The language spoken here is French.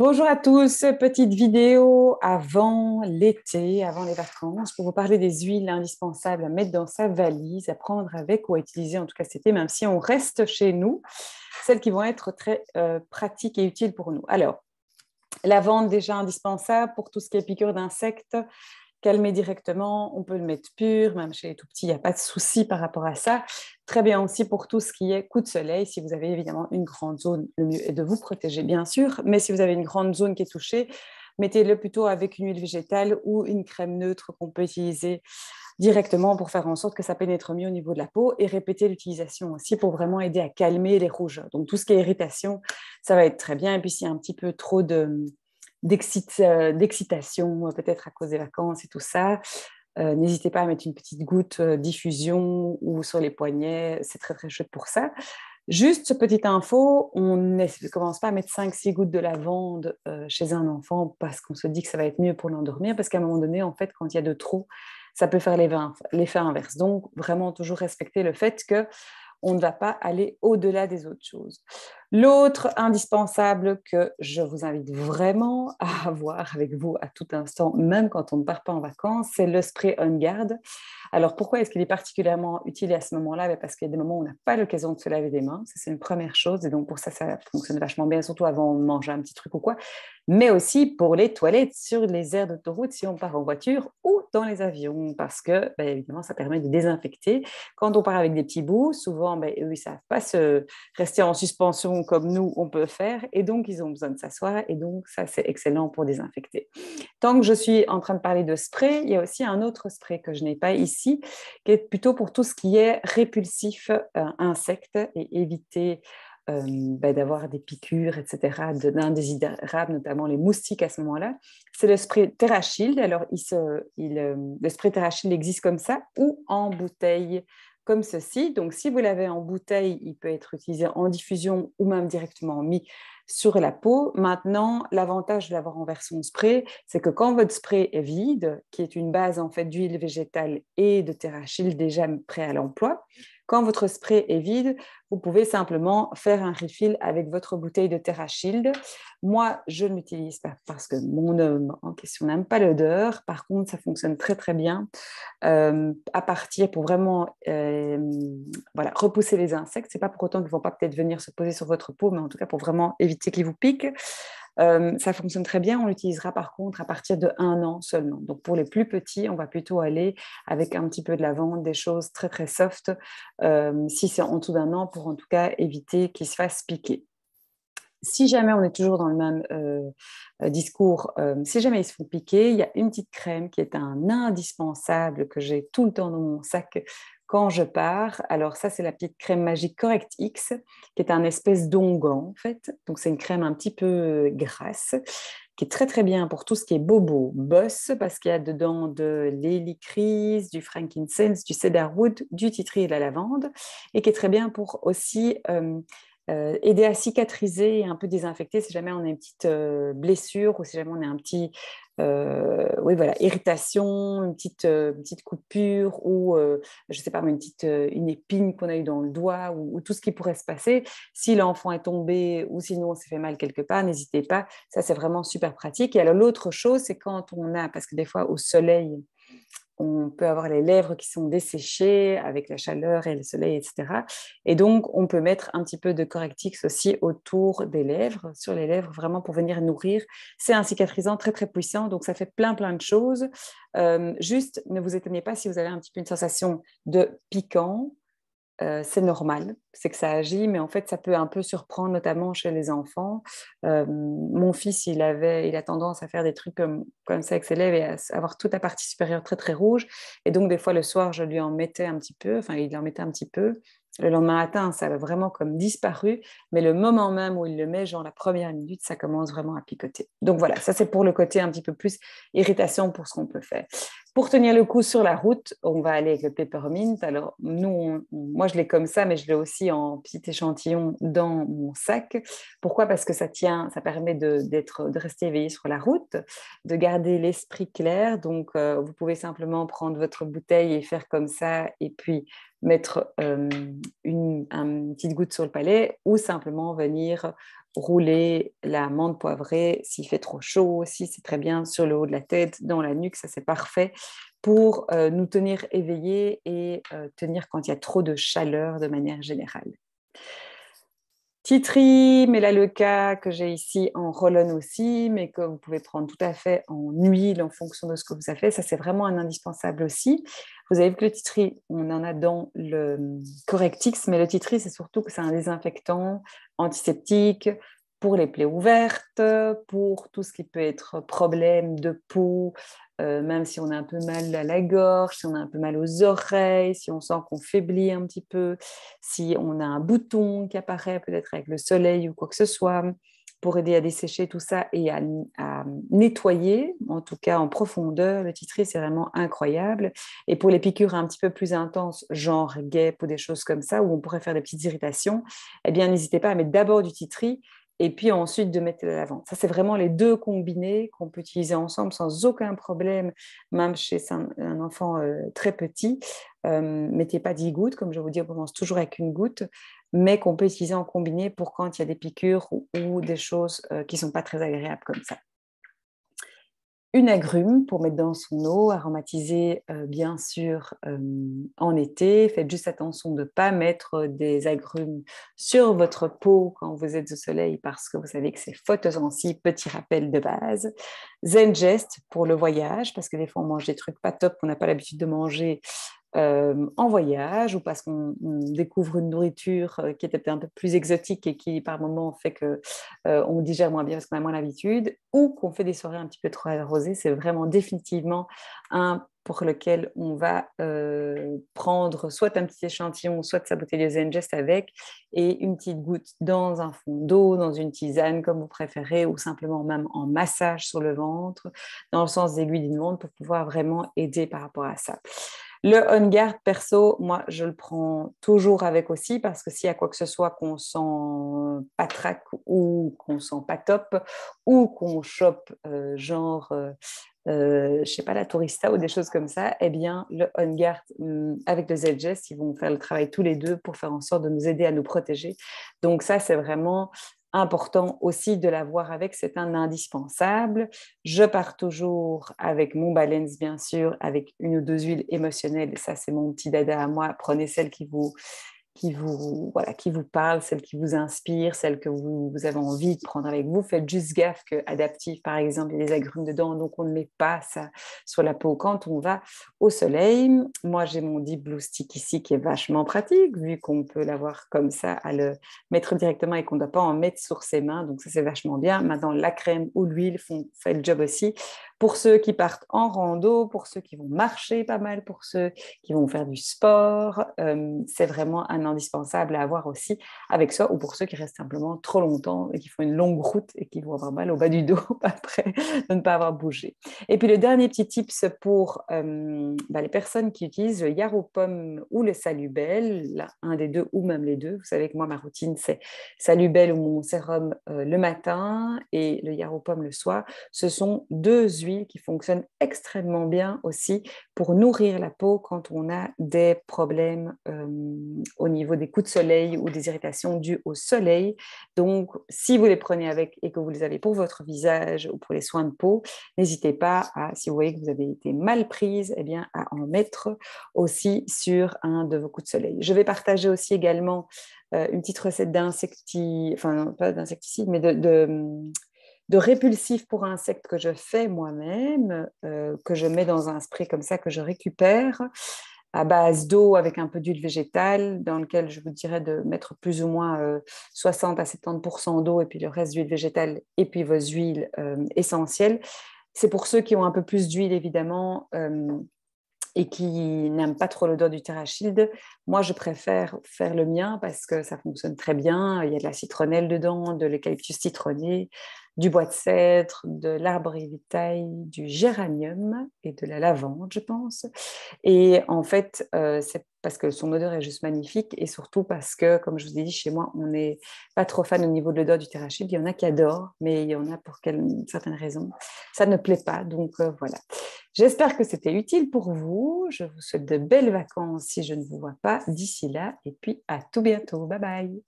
Bonjour à tous, petite vidéo avant l'été, avant les vacances, pour vous parler des huiles indispensables à mettre dans sa valise, à prendre avec ou à utiliser en tout cas cet été, même si on reste chez nous, celles qui vont être très pratiques et utiles pour nous. Alors, lavande déjà indispensable pour tout ce qui est piqûre d'insectes, calmer directement, on peut le mettre pur, même chez les tout petits, il n'y a pas de souci par rapport à ça. Très bien aussi pour tout ce qui est coup de soleil, si vous avez évidemment une grande zone, le mieux est de vous protéger bien sûr, mais si vous avez une grande zone qui est touchée, mettez-le plutôt avec une huile végétale ou une crème neutre qu'on peut utiliser directement pour faire en sorte que ça pénètre mieux au niveau de la peau et répéter l'utilisation aussi pour vraiment aider à calmer les rougeurs. Donc tout ce qui est irritation, ça va être très bien. Et puis s'il y a un petit peu trop d'excitation, peut-être à cause des vacances et tout ça, n'hésitez pas à mettre une petite goutte diffusion ou sur les poignets, c'est très très chouette pour ça. Juste petite info, on ne commence pas à mettre 5-6 gouttes de lavande chez un enfant parce qu'on se dit que ça va être mieux pour l'endormir, parce qu'à un moment donné, en fait, quand il y a de trop, ça peut faire l'effet inverse. Donc, vraiment toujours respecter le fait que on ne va pas aller au-delà des autres choses. L'autre indispensable que je vous invite vraiment à avoir avec vous à tout instant, même quand on ne part pas en vacances, c'est le spray On Guard. Alors, pourquoi est-ce qu'il est particulièrement utile à ce moment-là? Parce qu'il y a des moments où on n'a pas l'occasion de se laver les mains. Ça, c'est une première chose. Et donc, pour ça, ça fonctionne vachement bien, surtout avant de manger un petit truc ou quoi. Mais aussi pour les toilettes sur les aires d'autoroute si on part en voiture ou dans les avions. Parce que, évidemment, ça permet de désinfecter. Quand on part avec des petits bouts, souvent, eux, ils ne savent pas rester en suspension comme nous, on peut faire. Et donc, ils ont besoin de s'asseoir. Et donc, ça, c'est excellent pour désinfecter. Tant que je suis en train de parler de spray, il y a aussi un autre spray que je n'ai pas ici, qui est plutôt pour tout ce qui est répulsif insectes et éviter d'avoir des piqûres, etc., d'indésirables, notamment les moustiques à ce moment-là. C'est le spray TerraShield. Alors, le spray TerraShield existe comme ça ou en bouteille comme ceci. Donc, si vous l'avez en bouteille, il peut être utilisé en diffusion ou même directement mis sur la peau. Maintenant, l'avantage de l'avoir en version spray, c'est que quand votre spray est vide, qui est une base en fait d'huile végétale et de TerraShield déjà prêt à l'emploi, quand votre spray est vide, vous pouvez simplement faire un refill avec votre bouteille de TerraShield. Moi, je ne l'utilise pas parce que mon homme en question n'aime pas l'odeur. Par contre, ça fonctionne très très bien à partir pour vraiment repousser les insectes. C'est pas pour autant qu'ils ne vont pas peut-être venir se poser sur votre peau, mais en tout cas pour vraiment éviter qu'ils vous piquent. Ça fonctionne très bien. On l'utilisera par contre à partir de 1 an seulement. Donc pour les plus petits, on va plutôt aller avec un petit peu de lavande, des choses très très soft, si c'est en dessous d'1 an, pour en tout cas éviter qu'ils se fassent piquer. Si jamais on est toujours dans le même discours, si jamais ils se font piquer, il y a une petite crème qui est un indispensable que j'ai tout le temps dans mon sac quand je pars. Alors ça, c'est la petite crème magique Correct X, qui est un espèce d'onguent en fait. Donc c'est une crème un petit peu grasse, qui est très très bien pour tout ce qui est bobo, boss, parce qu'il y a dedans de l'hélicryse, du frankincense, du cedarwood, du titri et de la lavande, et qui est très bien pour aussi aider à cicatriser et un peu désinfecter si jamais on a une petite blessure ou si jamais on a un petit irritation, une petite coupure ou je sais pas une épine qu'on a eue dans le doigt ou tout ce qui pourrait se passer. Si l'enfant est tombé ou sinon on s'est fait mal quelque part, n'hésitez pas. Ça, c'est vraiment super pratique. Et alors l'autre chose, c'est quand on a, parce que des fois au soleil, on peut avoir les lèvres qui sont desséchées avec la chaleur et le soleil, etc. Et donc, on peut mettre un petit peu de Correctix aussi autour des lèvres, sur les lèvres, vraiment pour venir nourrir. C'est un cicatrisant très, très puissant, donc ça fait plein, plein de choses. Juste, ne vous étonnez pas si vous avez un petit peu une sensation de piquant. C'est normal, c'est que ça agit, mais en fait, ça peut un peu surprendre, notamment chez les enfants. Mon fils, il a tendance à faire des trucs comme ça avec ses lèvres et à avoir toute la partie supérieure très, très rouge. Et donc, des fois, le soir, je lui en mettais un petit peu, enfin, il en mettait un petit peu. Le lendemain matin, ça a vraiment comme disparu, mais le moment même où il le met, genre la première minute, ça commence vraiment à picoter. Donc voilà, ça c'est pour le côté un petit peu plus irritation pour ce qu'on peut faire. Pour tenir le coup sur la route, on va aller avec le peppermint. Alors, moi, je l'ai comme ça, mais je l'ai aussi en petit échantillon dans mon sac. Pourquoi? Parce que ça tient, ça permet de rester éveillé sur la route, de garder l'esprit clair. Donc, vous pouvez simplement prendre votre bouteille et faire comme ça, et puis mettre une petite goutte sur le palais ou simplement venir rouler la menthe poivrée s'il fait trop chaud aussi, c'est très bien sur le haut de la tête, dans la nuque, ça c'est parfait pour nous tenir éveillés et tenir quand il y a trop de chaleur de manière générale. Titri, Melaleuca que j'ai ici en roll-on aussi, mais que vous pouvez prendre tout à fait en huile en fonction de ce que vous avez fait. Ça, c'est vraiment un indispensable aussi. Vous avez vu que le titri, on en a dans le Correctix, mais le titri, c'est surtout que c'est un désinfectant antiseptique pour les plaies ouvertes, pour tout ce qui peut être problème de peau, même si on a un peu mal à la gorge, si on a un peu mal aux oreilles, si on sent qu'on faiblit un petit peu, si on a un bouton qui apparaît peut-être avec le soleil ou quoi que ce soit, pour aider à dessécher tout ça et à nettoyer, en tout cas en profondeur. Le titri, c'est vraiment incroyable. Et pour les piqûres un petit peu plus intenses, genre guêpe ou des choses comme ça, où on pourrait faire des petites irritations, eh bien, n'hésitez pas à mettre d'abord du titri et puis ensuite de mettre de la lavande. Ça, c'est vraiment les deux combinés qu'on peut utiliser ensemble sans aucun problème, même chez un enfant très petit. Mettez pas 10 gouttes, comme je vous dis, on commence toujours avec une goutte, mais qu'on peut utiliser en combiné pour quand il y a des piqûres ou des choses qui ne sont pas très agréables comme ça. Une agrume pour mettre dans son eau, aromatiser bien sûr en été. Faites juste attention de ne pas mettre des agrumes sur votre peau quand vous êtes au soleil parce que vous savez que c'est photosensible, petit rappel de base. Zengest pour le voyage parce que des fois on mange des trucs pas top qu'on n'a pas l'habitude de manger en voyage ou parce qu'on découvre une nourriture qui est peut-être un peu plus exotique et qui par moments fait que on digère moins bien parce qu'on a moins l'habitude ou qu'on fait des soirées un petit peu trop arrosées, c'est vraiment définitivement un pour lequel on va prendre soit un petit échantillon, soit saboter les Zengest avec et une petite goutte dans un fond d'eau, dans une tisane comme vous préférez ou simplement même en massage sur le ventre dans le sens d'aiguille d'une montre pour pouvoir vraiment aider par rapport à ça. Le On Guard, perso, moi, je le prends toujours avec aussi parce que s'il y a quoi que ce soit qu'on sent pas trac ou qu'on sent pas top ou qu'on chope je sais pas, la tourista ou des choses comme ça, eh bien, le On Guard avec le Zengest, ils vont faire le travail tous les deux pour faire en sorte de nous aider à nous protéger. Donc ça, c'est vraiment important aussi de l'avoir avec, c'est un indispensable. Je pars toujours avec mon balance, bien sûr, avec une ou deux huiles émotionnelles. Ça, c'est mon petit dada à moi. Prenez celle qui vous parle, celle qui vous inspire, celle que vous avez envie de prendre avec vous. Faites juste gaffe que adaptif, par exemple, il y a des agrumes dedans, donc on ne met pas ça sur la peau quand on va au soleil. Moi, j'ai mon Deep Blue Stick ici qui est vachement pratique, vu qu'on peut l'avoir comme ça, à le mettre directement et qu'on ne doit pas en mettre sur ses mains, donc ça, c'est vachement bien. Maintenant, la crème ou l'huile fait le job aussi. Pour ceux qui partent en rando, pour ceux qui vont marcher pas mal, pour ceux qui vont faire du sport, c'est vraiment un indispensable à avoir aussi avec soi ou pour ceux qui restent simplement trop longtemps et qui font une longue route et qui vont avoir mal au bas du dos après de ne pas avoir bougé. Et puis le dernier petit tips pour les personnes qui utilisent le Yarrow Pomme ou le Salubel, un des deux ou même les deux. Vous savez que moi, ma routine, c'est Salubel ou mon sérum le matin et le Yarrow Pomme le soir. Ce sont deux huiles qui fonctionnent extrêmement bien aussi pour nourrir la peau quand on a des problèmes au niveau des coups de soleil ou des irritations dues au soleil. Donc, si vous les prenez avec et que vous les avez pour votre visage ou pour les soins de peau, n'hésitez pas à, si vous voyez que vous avez été mal prise, eh bien, à en mettre aussi sur un de vos coups de soleil. Je vais partager aussi également une petite recette pas d'insecticide, mais de répulsif pour insectes que je fais moi-même, que je mets dans un spray comme ça que je récupère à base d'eau avec un peu d'huile végétale dans lequel je vous dirais de mettre plus ou moins 60 à 70% d'eau et puis le reste d'huile végétale et puis vos huiles essentielles. C'est pour ceux qui ont un peu plus d'huile évidemment et qui n'aiment pas trop l'odeur du Terra Shield. Moi, je préfère faire le mien parce que ça fonctionne très bien. Il y a de la citronnelle dedans, de l'eucalyptus citronné, du bois de cèdre, de l'arbre vitae, du géranium et de la lavande, je pense. Et en fait, c'est parce que son odeur est juste magnifique et surtout parce que, comme je vous ai dit, chez moi, on n'est pas trop fan au niveau de l'odeur du Terra Shield. Il y en a qui adorent, mais il y en a pour certaines raisons. Ça ne plaît pas, donc voilà. J'espère que c'était utile pour vous. Je vous souhaite de belles vacances si je ne vous vois pas d'ici là. Et puis, à tout bientôt. Bye bye.